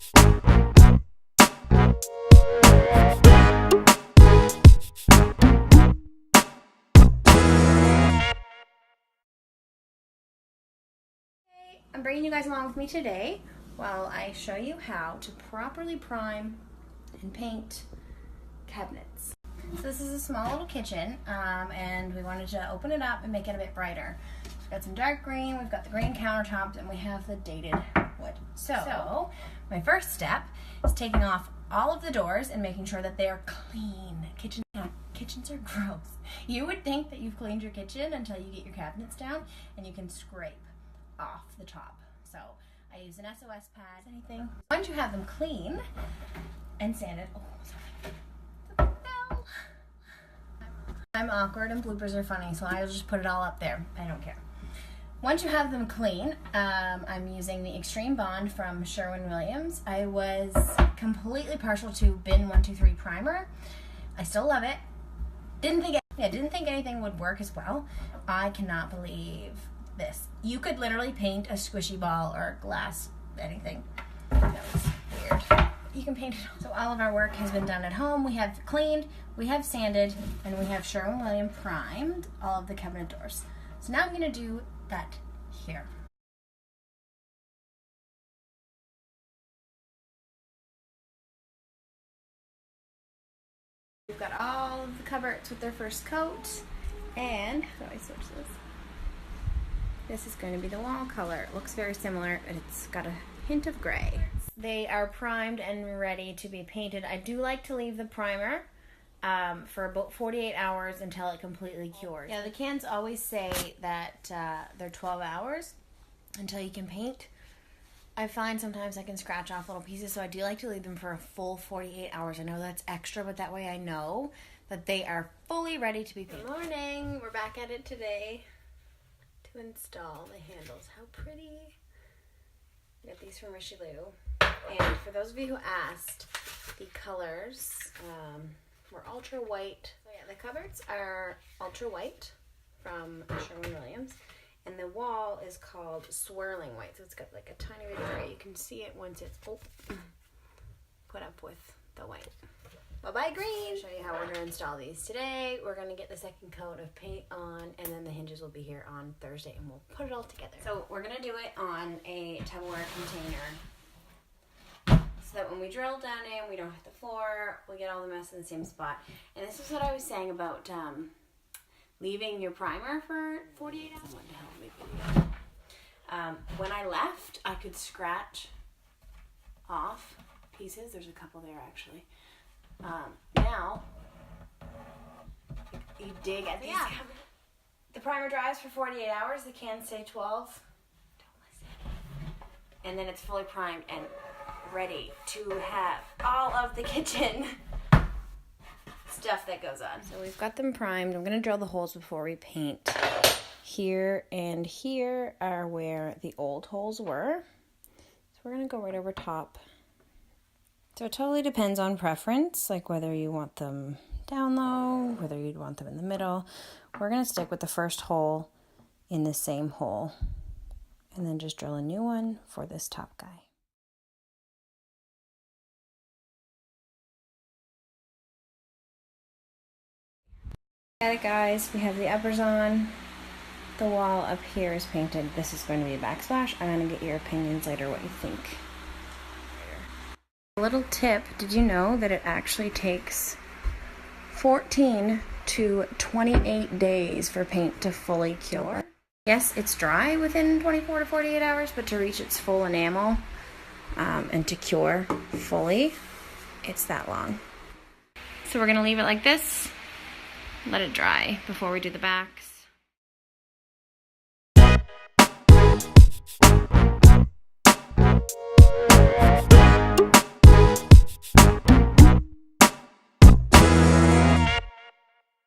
I'm bringing you guys along with me today while I show you how to properly prime and paint cabinets. So this is a small little kitchen, and we wanted to open it up and make it a bit brighter. We've got some dark green, we've got the green countertops, and we have the dated wood. So my first step is taking off all of the doors and making sure that they are clean. Kitchens are gross. You would think that you've cleaned your kitchen until you get your cabinets down and you can scrape off the top. So I use an SOS pad, anything. Once you have them clean and sanded, I'm awkward and bloopers are funny, so I'll just put it all up there. I don't care. Once you have them clean, I'm using the Extreme Bond from Sherwin-Williams. I was completely partial to Bin 123 primer. I still love it. Didn't think anything would work as well. I cannot believe this. You could literally paint a squishy ball or glass, anything. That was weird. You can paint it. So all of our work has been done at home. We have cleaned, we have sanded, and we have Sherwin-Williams primed all of the cabinet doors. So now I'm going to do that here. We've got all of the cupboards with their first coat, and so I switch this. This is going to be the wall color. It looks very similar, but it's got a hint of gray. They are primed and ready to be painted. I do like to leave the primer for about 48 hours until it completely cures. Yeah, the cans always say that they're 12 hours until you can paint. I find sometimes I can scratch off little pieces, so I do like to leave them for a full 48 hours. I know that's extra, but that way I know that they are fully ready to be painted. Good morning. We're back at it today to install the handles. How pretty. I got these from Richelieu. And for those of you who asked, the colors were ultra white. So yeah, the cupboards are ultra white from Sherwin-Williams. And the wall is called swirling white. So it's got like a tiny bit of gray. You can see it once it's put up with the white. Bye-bye green. I'll show you how we're going to install these today. We're going to get the second coat of paint on, and then the hinges will be here on Thursday, and we'll put it all together. So we're going to do it on a Tupperware container so that when we drill down in, we don't hit the floor, we get all the mess in the same spot. And this is what I was saying about leaving your primer for 48 hours. What the hell, video. When I left, I could scratch off pieces. There's a couple there actually. Now, you dig at these. Yeah. The primer dries for 48 hours. The cans say 12. Don't listen. And then it's fully primed and ready to have all of the kitchen stuff that goes on. So we've got them primed. I'm going to drill the holes before we paint. Here and here are where the old holes were. So we're going to go right over top. So it totally depends on preference, like whether you want them down low, whether you'd want them in the middle. We're going to stick with the first hole in the same hole and then just drill a new one for this top guy. Got it, guys. We have the uppers on. The wall up here is painted. This is going to be a backsplash. I'm going to get your opinions later what you think. A little tip, did you know that it actually takes 14 to 28 days for paint to fully cure? Yes, it's dry within 24 to 48 hours, but to reach its full enamel and to cure fully, it's that long. So we're going to leave it like this, let it dry before we do the backs.